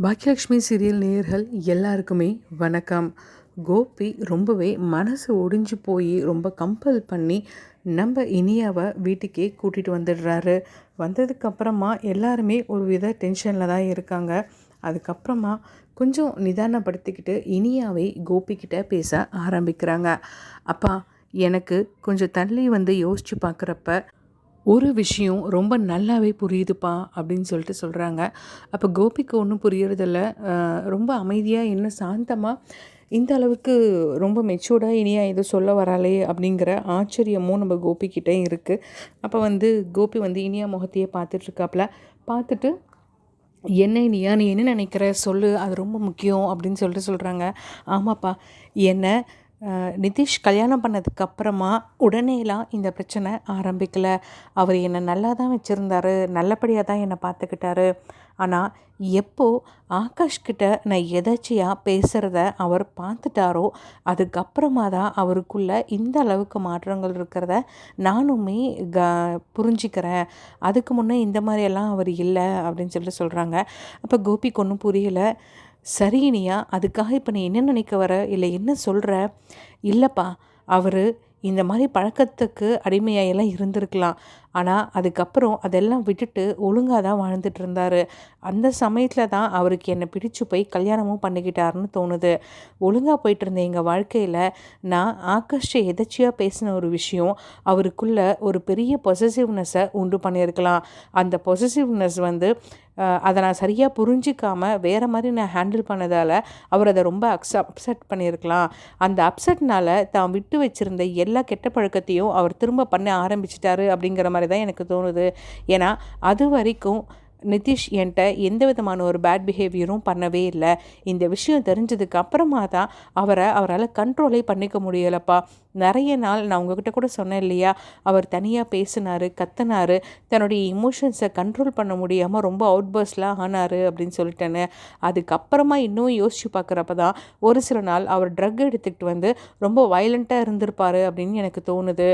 Bhagyalakshmi serial நேயர்கள் எல்லாருக்குமே வணக்கம். கோபி ரொம்பவே மனசு ஒடிஞ்சு போய் ரொம்ப கம்பல் பண்ணி நம்ம இனியாவை வீட்டுக்கே கூட்டிகிட்டு வந்துடுறாரு. வந்ததுக்கப்புறமா எல்லாருமே ஒரு வித டென்ஷனில் தான் இருக்காங்க. அதுக்கப்புறமா கொஞ்சம் நிதானப்படுத்திக்கிட்டு இனியாவை கோபிக்கிட்ட பேச ஆரம்பிக்கிறாங்க. அப்பா, எனக்கு கொஞ்சம் தள்ளி வந்து யோசித்து பார்க்குறப்ப ஒரு விஷயம் ரொம்ப நல்லாவே புரியுதுப்பா அப்படின்னு சொல்கிறாங்க. அப்போ கோபிக்கு ஒன்றும் புரியறதில்ல. ரொம்ப அமைதியாக இன்னும் சாந்தமாக இந்த அளவுக்கு ரொம்ப மெச்சூர்டாக இனியா ஏதோ சொல்ல வராளே அப்படிங்கிற ஆச்சரியமும் நம்ம கோபிக்கிட்டே இருக்குது. அப்போ கோபி இனியா முகத்தையே பார்த்துட்ருக்காப்புல. பார்த்துட்டு, என்ன இனியா, நீ என்ன நினைக்கிற சொல்லு, அது ரொம்ப முக்கியம் அப்படின்னு சொல்கிறாங்க. ஆமாப்பா, என்ன நிதிஷ் கல்யாணம் பண்ணதுக்கப்புறமா உடனேலாம் இந்த பிரச்சனை ஆரம்பிக்கலை. அவர் என்னை நல்லா தான் வச்சுருந்தாரு, நல்லபடியாக தான் என்னை பார்த்துக்கிட்டாரு. ஆனால் எப்போ ஆகாஷ்கிட்ட நான் எதாச்சியாக பேசுகிறத அவர் பார்த்துட்டாரோ அதுக்கப்புறமா தான் அவருக்குள்ளே இந்த அளவுக்கு மாற்றங்கள் இருக்கிறத நானுமே புரிஞ்சிக்கிறேன். அதுக்கு முன்னே இந்த மாதிரியெல்லாம் அவர் இல்லை அப்படின்னு சொல்கிறாங்க. அப்போ கோபிக்கு ஒன்றும் புரியலை. சரி இனியா, அதுக்காக இப்போ நீ என்ன நினைக்க வர, இல்லை என்ன சொல்கிற? இல்லைப்பா, அவர் இந்த மாதிரி பழக்கத்துக்கு அடிமையாயெல்லாம் இருந்திருக்கலாம். ஆனால் அதுக்கப்புறம் அதெல்லாம் விட்டுட்டு ஒழுங்காக தான் வாழ்ந்துட்டு இருந்தார். அந்த சமயத்தில் தான் அவருக்கு என்னை பிடிச்சு போய் கல்யாணமும் பண்ணிக்கிட்டாருன்னு தோணுது. ஒழுங்காக போயிட்டு இருந்த எங்கள் வாழ்க்கையில் நான் ஆகாஷை எதாச்சியாக பேசின ஒரு விஷயம் அவருக்குள்ளே ஒரு பெரிய பொசசிவ்னஸை உண்டு பண்ணியிருக்கலாம். அந்த பொசசிவ்னஸ் அதை நான் சரியாக புரிஞ்சிக்காமல் வேறு மாதிரி நான் ஹேண்டில் பண்ணதால் அவர் அதை ரொம்ப அப்செட் பண்ணியிருக்கலாம். அந்த அப்செட்னால் தான் விட்டு வச்சுருந்த எல்லா கெட்ட பழக்கத்தையும் அவர் திரும்ப பண்ண ஆரம்பிச்சிட்டாரு அப்படிங்கிற மாதிரி தான் எனக்கு தோணுது. ஏன்னா அது வரைக்கும் நிதிஷ் என்கிட்ட எந்த விதமான ஒரு பேட் பிஹேவியரும் பண்ணவே இல்லை. இந்த விஷயம் தெரிஞ்சதுக்கு அப்புறமா தான் அவரால் கண்ட்ரோலே பண்ணிக்க முடியலப்பா. நிறைய நாள் நான் உங்ககிட்ட கூட சொன்னேன் இல்லையா, அவர் தனியாக பேசினார், கத்தினார், தன்னுடைய இமோஷன்ஸை கண்ட்ரோல் பண்ண முடியாமல் ரொம்ப அவுட்பர்ஸ்லாம் ஆனார் அப்படின்னு சொல்லிட்டேன்னு. அதுக்கப்புறமா இன்னும் யோசித்து பார்க்குறப்ப தான் ஒரு சில நாள் அவர் ட்ரக் எடுத்துக்கிட்டு ரொம்ப வயலண்ட்டாக இருந்திருப்பார் அப்படின்னு எனக்கு தோணுது.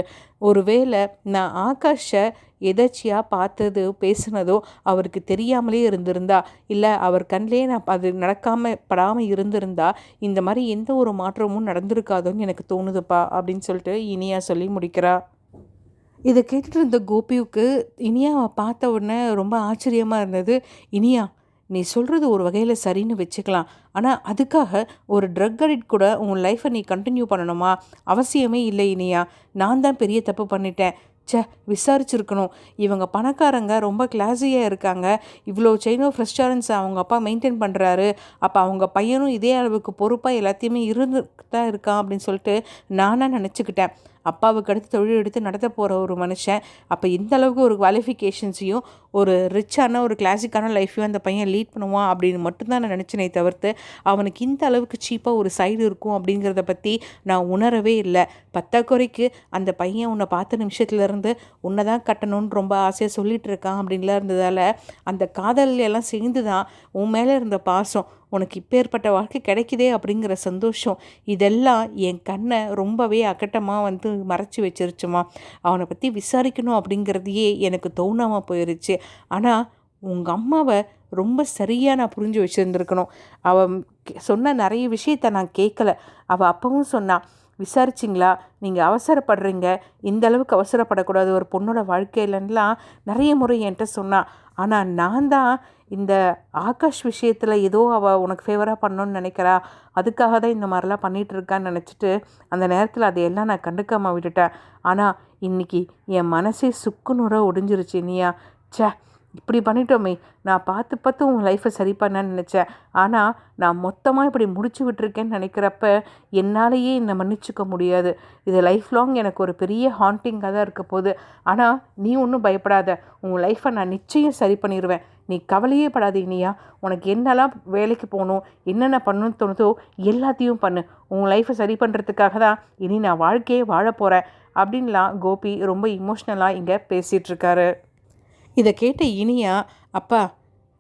ஒருவேளை நான் ஆகாஷை எதாச்சியாக பார்த்தது பேசுனதோ அவருக்கு தெரியாமலே இருந்திருந்தா, இல்லை அவர் கண்ணிலே நான் அது படாமல் இருந்திருந்தா இந்த மாதிரி எந்த ஒரு மாற்றமும் நடந்திருக்காதோன்னு எனக்கு தோணுதுப்பா அப்படின்னு சொல்லிட்டு இனியா சொல்லி முடிக்கிறா. இதை கேட்டுட்டு இருந்த கோபியுக்கு இனியாவை பார்த்த உடனே ரொம்ப ஆச்சரியமாக இருந்தது. இனியா, நீ சொல்கிறது ஒரு வகையில் சரின்னு வச்சுக்கலாம். ஆனால் அதுக்காக ஒரு ட்ரக் அடிக்ட் கூட உன் லைஃப்பை நீ கண்டினியூ பண்ணணுமா? அவசியமே இல்லை இனியா. நான் தான் பெரிய தப்பு பண்ணிட்டேன். விசாரிச்சிருக்கணும். இவங்க பணக்காரங்க, ரொம்ப கிளாஸியாக இருக்காங்க. இவ்வளோ செயின் ஆஃப் ரெஸ்டாரண்ட்ஸ் அவங்க அப்பா மெயின்டைன் பண்ணுறாரு. அப்போ அவங்க பையனும் இதே அளவுக்கு பொறுப்பாக எல்லாத்தையுமே இருந்து தான் இருக்கான் அப்படின்னு சொல்லிட்டு நானாக நினச்சிக்கிட்டேன். அப்பாவுக்கு அடுத்து தொழில் எடுத்து நடத்த போகிற ஒரு மனுஷன், அப்போ இந்த அளவுக்கு ஒரு குவாலிஃபிகேஷன்ஸையும் ஒரு ரிச்சான ஒரு கிளாசிக்கான லைஃப்பையும் அந்த பையன் லீட் பண்ணுவான் அப்படின்னு மட்டும்தான் நான் நினச்சினே தவிர்த்து அவனுக்கு இந்த அளவுக்கு சீப்பாக ஒரு சைடு இருக்கும் அப்படிங்கிறத பற்றி நான் உணரவே இல்லை. பத்தாக்குறைக்கு அந்த பையன் உன்னை பார்த்த நிமிஷத்துலேருந்து உன்னை தான் கட்டணும்னு ரொம்ப ஆசையாக சொல்லிகிட்டு இருக்கான் அப்படின்லாம் இருந்ததால் அந்த காதல் எல்லாம் சேர்ந்து தான் உன் மேலே இருந்த பாசம், உனக்கு இப்பேற்பட்ட வாழ்க்கை கிடைக்குதே அப்படிங்கிற சந்தோஷம், இதெல்லாம் என் கண்ணை ரொம்பவே அக்கட்டமாக மறைச்சி வச்சிருச்சுமா. அவனை பற்றி விசாரிக்கணும் அப்படிங்கிறதையே எனக்கு தோணாமல் போயிருச்சு. ஆனால் உங்கள் அம்மாவை ரொம்ப சரியாக நான் புரிஞ்சு வச்சுருந்துருக்கணும். அவன் சொன்ன நிறைய விஷயத்த நான் கேட்கல. அவள் அப்பவும் சொன்னான், விசாரிச்சிங்களா, நீங்கள் அவசரப்படுறீங்க, இந்த அளவுக்கு அவசரப்படக்கூடாது ஒரு பொண்ணோட வாழ்க்கையிலலாம் நிறைய முறை என்கிட்ட சொன்னான். ஆனால் நான் தான் இந்த ஆகாஷ் விஷயத்தில் ஏதோ அவள் உனக்கு ஃபேவராக பண்ணணுன்னு நினைக்கிறா, அதுக்காக தான் இந்த மாதிரிலாம் பண்ணிகிட்ருக்கான்னு நினச்சிட்டு அந்த நேரத்தில் அதையெல்லாம் நான் கண்டுக்காமல் விட்டுட்டேன். ஆனால் இன்றைக்கி என் மனசே சுக்குநூற ஒடிஞ்சிருச்சு இனியா. இப்படி பண்ணிட்டோமே, நான் பார்த்து உன் லைஃப்பை சரி பண்ணேன்னு நினச்சேன். ஆனால் நான் மொத்தமாக இப்படி முடிச்சு விட்டுருக்கேன்னு நினைக்கிறப்ப என்னாலேயே என்னை மன்னிச்சிக்க முடியாது. இது லைஃப் லாங் எனக்கு ஒரு பெரிய ஹாண்டிங்காக தான் இருக்க போகுது. ஆனால் நீ ஒன்றும் பயப்படாத, உன் லைஃப்பை நான் நிச்சயம் சரி பண்ணிடுவேன். நீ கவலையே படாத இனியா. உனக்கு என்னெல்லாம் வேலைக்கு போகணும், என்னென்ன பண்ணணும்னு தோணுதோ எல்லாத்தையும் பண்ணு. உன் லைஃப்பை சரி பண்ணுறதுக்காக தான் இனி நான் வாழ்க்கையே வாழ போகிறேன் அப்படின்லாம் கோபி ரொம்ப இமோஷ்னலாக இங்கே பேசிகிட்ருக்காரு. இதை கேட்ட இனியா, அப்பா,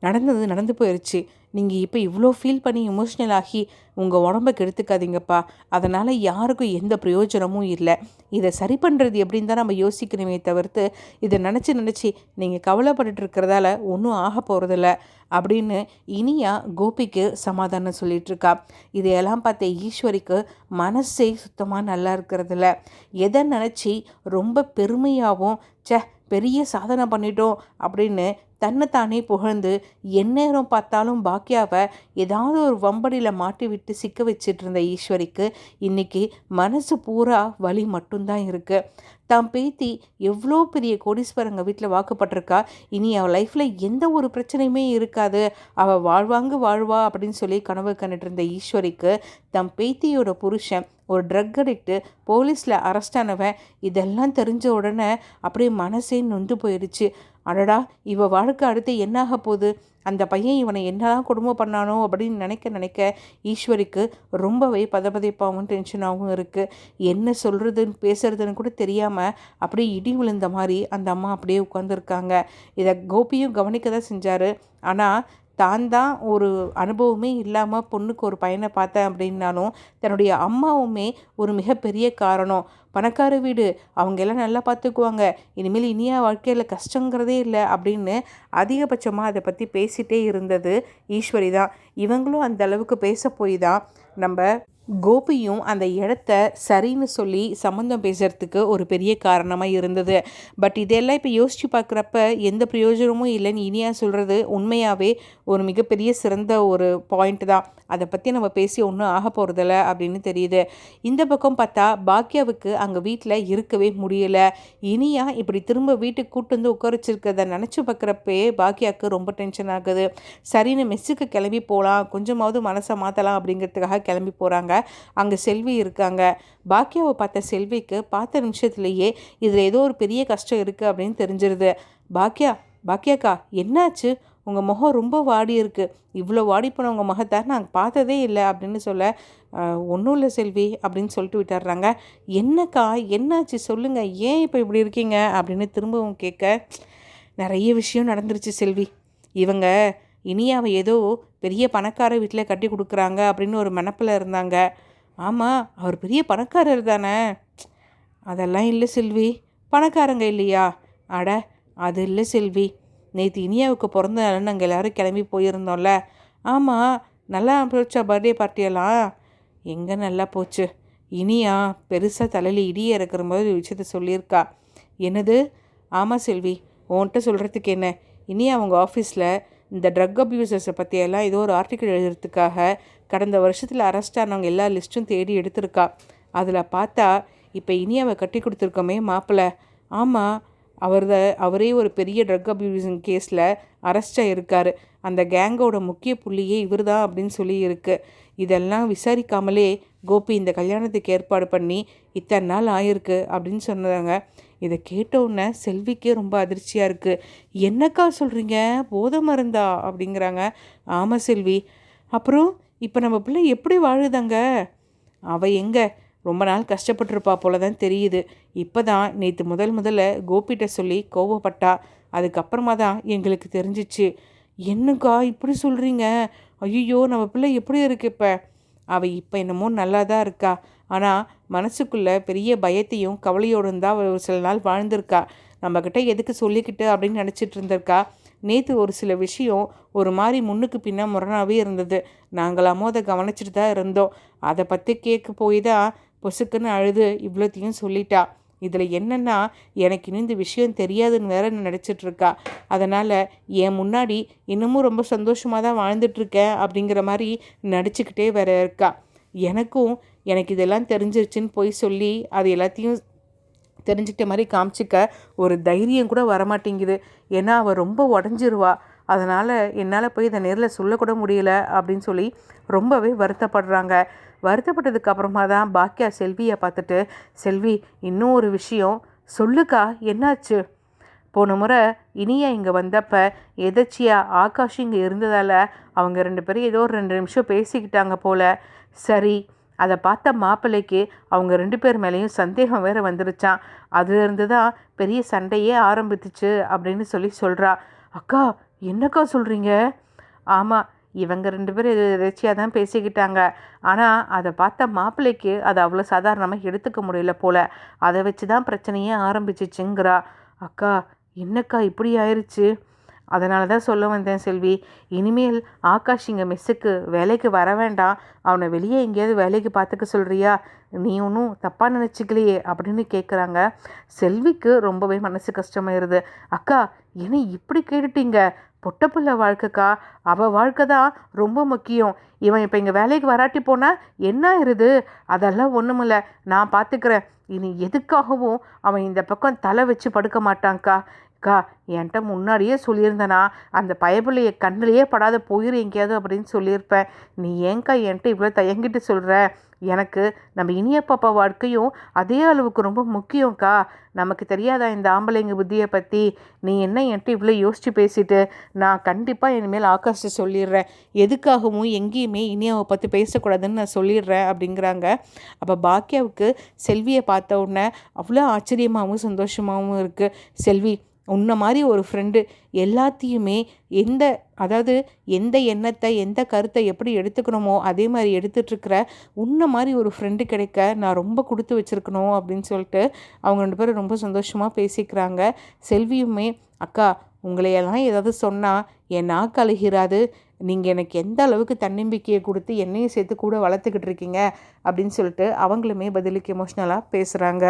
நடந்து போயிடுச்சு, நீங்கள் இப்போ இவ்வளோ ஃபீல் பண்ணி எமோஷ்னல் ஆகி உங்கள் உடம்ப கெடுத்துக்காதீங்கப்பா. அதனால் யாருக்கும் எந்த பிரயோஜனமும் இல்லை. இதை சரி பண்ணுறது எப்படின்னு தான் நம்ம யோசிக்கணுமே தவிர்த்து இதை நினச்சி நீங்கள் கவலைப்பட்டுட்டு இருக்கிறதால ஒன்றும் ஆக போகிறதில்ல அப்படின்னு இனியா கோபிக்கு சமாதானம் சொல்லிகிட்ருக்கா. இதையெல்லாம் பார்த்த ஈஸ்வரிக்கு மனசே சுத்தமாக நல்லா இருக்கிறதில்ல. எதை நினச்சி ரொம்ப பெருமையாகவும் பெரிய சாதனை பண்ணிட்டோம் அப்படின்னு தன்னைத்தானே புகழ்ந்து எந்நேரம் பார்த்தாலும் பாக்கியாவை ஏதாவது ஒரு வம்படியில் மாட்டி விட்டு சிக்க வச்சிட்டு இருந்த ஈஸ்வரிக்கு இன்றைக்கி மனசு பூரா வலி மட்டும்தான் இருக்குது. தான் பேத்தி எவ்வளோ பெரிய கோடீஸ்வரங்க வீட்டில் வாக்குப்பட்டிருக்கா. இனி அவள் லைஃப்பில் எந்த ஒரு பிரச்சனையுமே இருக்காது, அவள் வாழ்வா அப்படின்னு சொல்லி கனவு கண்டுட்டு இருந்த ஈஸ்வரிக்கு தம் பேத்தியோட புருஷன் ஒரு ட்ரக் அடிக்ட்டு போலீஸில் அரெஸ்ட் ஆனவன் இதெல்லாம் தெரிஞ்ச உடனே அப்படியே மனசே நொந்து போயிடுச்சு. அடடா, இவ வாழ்க்கை அடுத்து என்னாக போகுது, அந்த பையன் இவனை என்னதான் கொடுமை பண்ணானோ அப்படின்னு நினைக்க ஈஸ்வரிக்கு ரொம்பவே பதபதைப்பாகவும் டென்ஷனாகவும் இருக்குது. என்ன சொல்கிறதுன்னு பேசுறதுன்னு கூட தெரியாமல் அப்படியே இடி விழுந்த மாதிரி அந்த அம்மா அப்படியே உட்காந்துருக்காங்க. இதை கோபியும் கவனிக்க தான் செஞ்சார். ஆனால் தான் ஒரு அனுபவமே இல்லாமல் பொண்ணுக்கு ஒரு பையனை பார்த்தேன் அப்படின்னாலும் தன்னுடைய அம்மாவுமே ஒரு மிகப்பெரிய காரணம். பணக்கார வீடு, அவங்க எல்லாம் நல்லா பார்த்துக்குவாங்க, இனிமேல் இனியா வாழ்க்கையில் கஷ்டங்கிறதே இல்லை அப்படின்னு அதிகபட்சமாக அதை பற்றி பேசிகிட்டே இருந்தது ஈஸ்வரி தான். இவங்களும் அந்த அளவுக்கு பேச போய் தான் நம்ம கோபியும் அந்த இடத்த சரின்னு சொல்லி சம்மந்தம் பேசுகிறதுக்கு ஒரு பெரிய காரணமாக இருந்தது. பட் இதெல்லாம் இப்போ யோசித்து பார்க்குறப்ப எந்த பிரயோஜனமும் இல்லைன்னு இனியா சொல்கிறது உண்மையாகவே ஒரு மிகப்பெரிய சிறந்த ஒரு பாயிண்ட் தான். அதை பற்றி நம்ம பேசி ஒன்றும் ஆக போகிறதில்ல அப்படின்னு தெரியுது. இந்த பக்கம் பார்த்தா பாக்கியாவுக்கு அங்கே வீட்டில் இருக்கவே முடியலை. இனியா இப்படி திரும்ப வீட்டுக்கு கூட்டு வந்து உட்கார வச்சிருக்கிறத நினச்சி பார்க்குறப்பே பாக்கியாவுக்கு ரொம்ப டென்ஷன் ஆகுது. சரின்னு மெஸ்ஸுக்கு கிளம்பி போகலாம், கொஞ்சமாவது மனசை மாற்றலாம் அப்படிங்கிறதுக்காக கிளம்பி போகிறாங்க. அங்கே செல்வி இருக்காங்க. பாக்கியாவை பார்த்த செல்விக்கு பார்த்த நிமிஷத்துலேயே இதில் ஏதோ ஒரு பெரிய கஷ்டம் இருக்குது அப்படின்னு தெரிஞ்சிருது. பாக்கியாக்கா என்னாச்சு, உங்கள் முகம் ரொம்ப வாடி இருக்குது, இவ்வளோ வாடி போன உங்கள் முகத்தை நாங்கள் பார்த்ததே இல்லை அப்படின்னு சொல்ல, ஒன்றும் இல்லை செல்வி அப்படின்னு சொல்லிட்டு விட்டுறாங்க. என்னக்கா என்னாச்சு சொல்லுங்கள், ஏன் இப்போ இப்படி இருக்கீங்க அப்படின்னு திரும்பவும் கேட்க, நிறைய விஷயம் நடந்துருச்சு செல்வி. இவங்க இனியாவை ஏதோ பெரிய பணக்கார வீட்டில் கட்டி கொடுக்குறாங்க அப்படின்னு ஒரு மனப்பில் இருந்தாங்க. ஆமாம், அவர் பெரிய பணக்காரர் தானே. அதெல்லாம் இல்லை செல்வி. பணக்காரங்க இல்லையா? அட அது இல்லை செல்வி, நேற்று இனியாவுக்கு பிறந்த நாள் நாங்கள் எல்லோரும் கிளம்பி போயிருந்தோம்ல. ஆமாம், நல்லா போச்சா பர்த்டே பார்ட்டியெல்லாம்? எங்கே நல்லா போச்சு. இனியா பெருசாக தலையில் இடியே இருக்கிற மாதிரி விஷயத்த சொல்லியிருக்கா. என்னது? ஆமாம் செல்வி, உன்கிட்ட சொல்கிறதுக்கு என்ன, இனியா அவங்க ஆஃபீஸில் இந்த ட்ரக் அப்யூசர்ஸை பற்றியெல்லாம் ஏதோ ஒரு ஆர்டிக்கல் எழுதுறதுக்காக கடந்த வருஷத்தில் அரெஸ்ட் ஆனவங்க எல்லா லிஸ்ட்டும் தேடி எடுத்திருக்கா. அதில் பார்த்தா இப்போ இனியாவை கட்டி கொடுத்துருக்கோமே மாப்பிள்ளை. ஆமாம், அவரே ஒரு பெரிய ட்ரக் அப்யூசிங் கேஸில் அரெஸ்டாக இருக்கார். அந்த கேங்கோட முக்கிய புள்ளியே இவர் தான் அப்படின்னு சொல்லி இருக்கு. இதெல்லாம் விசாரிக்காமலே கோபி இந்த கல்யாணத்துக்கு ஏற்பாடு பண்ணி இத்தனை நாள் ஆயிருக்கு அப்படின்னு சொன்னாங்க. இதை கேட்டவுடனே செல்விக்கே ரொம்ப அதிர்ச்சியாக இருக்குது. என்னக்கா சொல்கிறீங்க, போதை மருந்தா அப்படிங்கிறாங்க. ஆமாம் செல்வி. அப்புறம் இப்போ நம்ம பிள்ளை எப்படி வாழுதாங்க? அவள் எங்கே, ரொம்ப நாள் கஷ்டப்பட்டுருப்பா போல தான் தெரியுது. இப்போ தான் நேற்று முதல்ல கோபிகிட்ட சொல்லி கோவப்பட்டா. அதுக்கப்புறமா தான் எங்களுக்கு தெரிஞ்சிச்சு. என்னக்கா இப்படி சொல்கிறீங்க? ஐயோ, நம்ம பிள்ளை எப்படி இருக்கு இப்போ? அவள் இப்போ என்னமோ நல்லா தான் இருக்கா. ஆனால் மனசுக்குள்ளே பெரிய பயத்தையும் கவலையோடும் தான் அவள் ஒரு சில நாள் வாழ்ந்திருக்கா. நம்மக்கிட்ட எதுக்கு சொல்லிக்கிட்டு அப்படின்னு நினச்சிட்டு இருந்திருக்கா. நேற்று ஒரு சில விஷயம் ஒரு மாதிரி முன்னுக்கு பின்ன முரணாகவே இருந்தது. நாங்களாமோ அதை கவனிச்சிட்டு தான் இருந்தோம். அதை பற்றி கேட்க போய் தான் பொசுக்குன்னு அழுது இவ்வளோத்தையும் சொல்லிட்டா. இதில் என்னென்னா, எனக்கு இன்னும் இந்த விஷயம் தெரியாதுன்னு வேற நினச்சிட்ருக்கா. அதனால் என் முன்னாடி இன்னமும் ரொம்ப சந்தோஷமாக தான் வாழ்ந்துட்டுருக்கேன் அப்படிங்கிற மாதிரி நடிச்சுக்கிட்டே வேற இருக்கா. எனக்கு இதெல்லாம் தெரிஞ்சிருச்சுன்னு போய் சொல்லி அது எல்லாத்தையும் தெரிஞ்சுக்கிட்ட மாதிரி காமிச்சிக்க ஒரு தைரியம் கூட வரமாட்டேங்குது. ஏன்னா அவள் ரொம்ப உடஞ்சிருவா. அதனால் என்னால் போய் இதை நேரில் சொல்லக்கூட முடியல அப்படின்னு சொல்லி ரொம்பவே வருத்தப்படுறாங்க. வருத்தப்பட்டதுக்கு அப்புறமா தான் பாக்கியா செல்வியை பார்த்துட்டு, செல்வி இன்னும் ஒரு விஷயம் சொல்லுக்கா, என்னாச்சு? போன முறை இனியா இங்கே வந்தப்போ எதர்ச்சியாக ஆகாஷ் இங்கே இருந்ததால் அவங்க 2 பேரும் ஏதோ ஒரு 2 நிமிஷம் பேசிக்கிட்டாங்க போல். சரி, அதை பார்த்த மாப்பிள்ளைக்கு அவங்க 2 பேர் மேலேயும் சந்தேகம் வேறு வந்துருச்சான். அதுலேருந்து தான் பெரிய சண்டையே ஆரம்பித்துச்சு அப்படின்னு சொல்லி சொல்கிறா. அக்கா என்னக்கா சொல்கிறீங்க? ஆமாம், இவங்க 2 பேரும் எதாச்சியாக தான் பேசிக்கிட்டாங்க. ஆனால் அதை பார்த்த மாப்பிள்ளைக்கு அதை அவ்வளோ சாதாரணமாக எடுத்துக்க முடியல போல். அதை வச்சு தான் பிரச்சனையே ஆரம்பிச்சிச்சுங்கிறா. அக்கா, என்னக்கா இப்படி ஆயிடுச்சு? அதனால தான் சொல்ல வந்தேன் செல்வி, இனிமேல் ஆகாஷ் இங்கே மெஸ்ஸுக்கு வேலைக்கு வர வேண்டாம், அவனை வெளியே எங்கேயாவது வேலைக்கு பார்த்துக்க சொல்கிறியா? நீ ஒன்றும் தப்பாக நினச்சிக்கலையே அப்படின்னு கேட்குறாங்க. செல்விக்கு ரொம்பவே மனசு கஷ்டமாயிருது. அக்கா, என்ன இப்படி கேட்டுட்டீங்க? பொட்டப்புள்ள வாழ்க்கைக்கா, அவள் வாழ்க்கை தான் ரொம்ப முக்கியம். இவன் இப்போ இங்கே வேலைக்கு வராட்டி போனால் என்ன ஆயிருது? அதெல்லாம் ஒன்றுமில்ல, நான் பார்த்துக்கிறேன். இனி எதுக்காகவும் அவன் இந்த பக்கம் தலை வச்சு படுக்க மாட்டான்க்கா. அக்கா, என்கிட்ட முன்னாடியே சொல்லியிருந்தேனா அந்த பயபிள்ளைய கண்ணிலேயே படாத போயிரு எங்கேயாவது அப்படின்னு சொல்லியிருப்பேன். நீ ஏன்க்கா என்கிட்ட இவ்வளோ தயங்கிட்டு சொல்கிற? எனக்கு நம்ம இனிய பாப்பா வாழ்க்கையும் அதே அளவுக்கு ரொம்ப முக்கியம்க்கா. நமக்கு தெரியாதா இந்த ஆம்பளைங்க புத்தியை பற்றி? நீ என்ன என்கிட்ட இவ்வளோ யோசித்து பேசிட்டு? நான் கண்டிப்பாக இனிமேல் ஆகாஷ்ட சொல்லிடுறேன். எதுக்காகவும் எங்கேயுமே இனியாவை பற்றி பேசக்கூடாதுன்னு நான் சொல்லிடுறேன் அப்படிங்கிறாங்க. அப்போ பாக்கியாவுக்கு செல்வியை பார்த்த உடனே அவ்வளோ ஆச்சரியமாகவும் சந்தோஷமாகவும் இருக்குது. செல்வி, உன்ன மாதிரி ஒரு ஃப்ரெண்டு எல்லாத்தையுமே எந்த எண்ணத்தை எந்த கருத்தை எப்படி எடுத்துக்கணுமோ அதே மாதிரி எடுத்துகிட்ருக்கிற உன்ன மாதிரி ஒரு ஃப்ரெண்டு கிடைக்க நான் ரொம்ப கொடுத்து வச்சுருக்கணும் அப்படின்னு சொல்லிட்டு அவங்க 2 பேரும் ரொம்ப சந்தோஷமாக பேசிக்கிறாங்க. செல்வியுமே, அக்கா, உங்களையெல்லாம் ஏதாவது சொன்னால் என் நாக்கு அழுகிறாது. நீங்கள் எனக்கு எந்த அளவுக்கு தன்னம்பிக்கையை கொடுத்து என்னையும் சேர்த்து கூட வளர்த்துக்கிட்டு இருக்கீங்க அப்படின்னு சொல்லிட்டு அவங்களுமே பதிலுக்கு எமோஷ்னலாக பேசுகிறாங்க.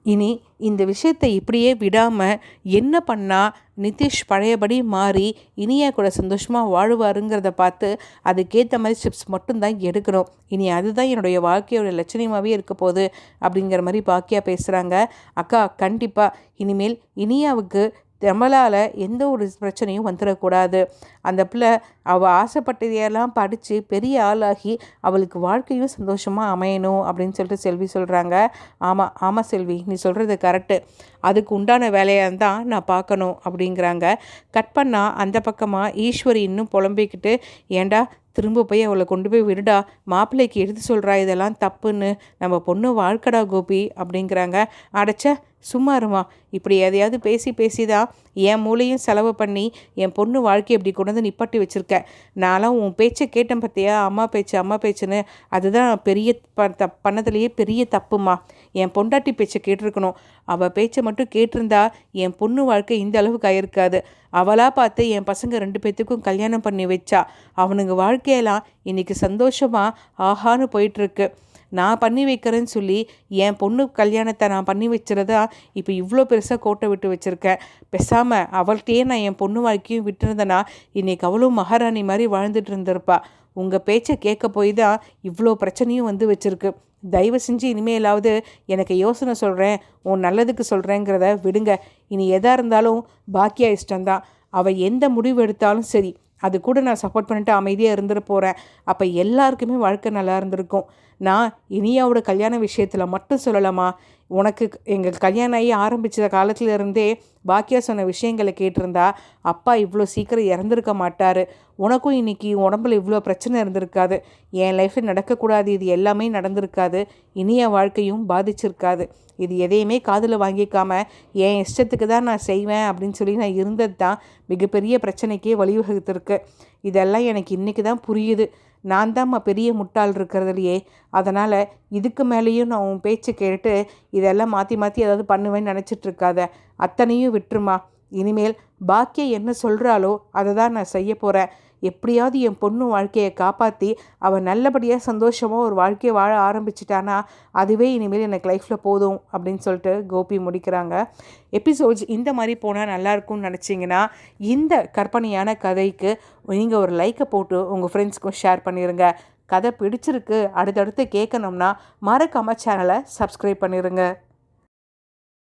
இனி இந்த விஷயத்தை இப்படியே விடாமல் என்ன பண்ணால் நிதிஷ் பழையபடி மாறி இனியா கூட சந்தோஷமாக வாழுவாருங்கிறத பார்த்து அதுக்கேற்ற மாதிரி ஸ்டெப்ஸ் மட்டும்தான் எடுக்கணும். இனி அதுதான் என்னுடைய வாழ்க்கையோட லட்சணமாகவே இருக்க போகுது அப்படிங்கிற மாதிரி பாக்கியா பேசுகிறாங்க. அக்கா, கண்டிப்பாக இனிமேல் இனியாவுக்கு நம்மளால் எந்த ஒரு பிரச்சனையும் வந்துடக்கூடாது. அந்த பிள்ளை அவள் ஆசைப்பட்டதையெல்லாம் படித்து பெரிய ஆளாகி அவளுக்கு வாழ்க்கையும் சந்தோஷமாக அமையணும் அப்படின்னு சொல்லிட்டு செல்வி சொல்கிறாங்க. ஆமாம் செல்வி, நீ சொல்கிறது கரெக்டு. அதுக்கு உண்டான வேலையாக தான் நான் பார்க்கணும் அப்படிங்கிறாங்க. கட் பண்ணால் அந்த பக்கமாக ஈஸ்வரி இன்னும் புலம்பிக்கிட்டு, ஏண்டா திரும்ப போய் அவளை கொண்டு போய் விடுடா, மாப்பிள்ளைக்கு எடுத்து சொல்கிறா இதெல்லாம் தப்புன்னு, நம்ம பொண்ணு வாழ்க்கடா கோபி அப்படிங்கிறாங்க. அடைச்ச சும்மா இருமா, இப்படி எதையாவது பேசி தான் என் மூளையும் செலவு பண்ணி என் பொண்ணு வாழ்க்கையை இப்படி கொண்டு வந்து நிப்பாட்டி வச்சுருக்க. நான்லாம் உன் பேச்சை கேட்டேன் பார்த்தியா, அம்மா பேச்சுன்னு. அதுதான் பெரிய பண்ணதுலேயே பெரிய தப்புமா. என் பொண்டாட்டி பேச்சை கேட்டிருக்கணும். அவள் பேச்சை மட்டும் கேட்டிருந்தா என் பொண்ணு வாழ்க்கை இந்த அளவுக்கு ஆயிருக்காது. அவளாக பார்த்து என் பசங்க 2 பேர்த்துக்கும் கல்யாணம் பண்ணி வச்சா. அவனுங்க வாழ்க்கையெல்லாம் இன்றைக்கி சந்தோஷமாக ஆஹான்னு போயிட்டுருக்கு. நான் பண்ணி வைக்கிறேன்னு சொல்லி என் பொண்ணு கல்யாணத்தை நான் பண்ணி வச்சுறதா இப்போ இவ்வளோ பெருசாக கோட்டை விட்டு வச்சுருக்கேன். பேசாமல் அவள்கிட்டயே நான் என் பொண்ணு வாழ்க்கையும் விட்டுருந்தேன்னா இன்றைக்கி அவளும் மகாராணி மாதிரி வாழ்ந்துட்டு இருந்திருப்பா. உங்கள் பேச்சை கேட்க போய் தான் இவ்வளோ பிரச்சனையும் வந்து வச்சுருக்கு. தயவு செஞ்சு இனிமேலாவது எனக்கு யோசனை சொல்கிறேன், உன் நல்லதுக்கு சொல்கிறேங்கிறத விடுங்க. இனி எதாக இருந்தாலும் பாக்கியா இஷ்டம்தான். அவள் எந்த முடிவு எடுத்தாலும் சரி, அது கூட நான் சப்போர்ட் பண்ணிட்டு அமைதியாக இருந்துட்டு போகிறேன். அப்போ எல்லாருக்குமே வாழ்க்கை நல்லா இருந்திருக்கும். நான் இனியாவோட கல்யாண விஷயத்தில் மட்டும் சொல்லலாமா? உனக்கு எங்கள் கல்யாணம் ஆகி ஆரம்பித்த காலத்துலேருந்தே பாக்கியா சொன்ன விஷயங்களை கேட்டிருந்தா அப்பா இவ்வளோ சீக்கிரம் இறந்துருக்க மாட்டார். உனக்கும் இன்றைக்கி உடம்புல இவ்வளோ பிரச்சனை இருந்திருக்காது. என் லைஃப்பில் நடக்கக்கூடாது இது எல்லாமே நடந்திருக்காது. இனிய வாழ்க்கையும் பாதிச்சிருக்காது. இது எதையுமே காதில் வாங்கிக்காமல் என் இஷ்டத்துக்கு தான் நான் செய்வேன் அப்படின்னு சொல்லி நான் இருந்தது தான் மிகப்பெரிய பிரச்சனைக்கே வழிவகுத்திருக்கு. இதெல்லாம் எனக்கு இன்றைக்கி தான் புரியுது. நான் தான்மா பெரிய முட்டாள் இருக்கிறதுலையே. அதனால் இதுக்கு மேலேயும் நான் உன் பேச்சு கேட்டு இதெல்லாம் மாற்றி ஏதாவது பண்ணுவேன்னு நினச்சிட்ருக்காத. அத்தனையும் விட்டுருமா. இனிமேல் பாக்கியா என்ன சொல்கிறாளோ அதை தான் நான் செய்ய போகிறேன். எப்படியாவது என் பொண்ணு வாழ்க்கையை காப்பாற்றி அவள் நல்லபடியாக சந்தோஷமாக ஒரு வாழ்க்கையை வாழ ஆரம்பிச்சிட்டானா அதுவே இனிமேல் எனக்கு லைஃப்பில் போதும் அப்படின்னு சொல்லிட்டு கோபி முடிக்கிறாங்க. எபிசோட்ஸ் இந்த மாதிரி போனால் நல்லாயிருக்கும்னு நினச்சிங்கன்னா இந்த கற்பனையான கதைக்கு நீங்கள் ஒரு லைக்கை போட்டு உங்கள் ஃப்ரெண்ட்ஸ்க்கும் ஷேர் பண்ணிடுங்க. கதை பிடிச்சிருக்கு, அடுத்தடுத்து கேட்கணும்னா மறக்காமல் சேனலை சப்ஸ்கிரைப் பண்ணிடுங்க.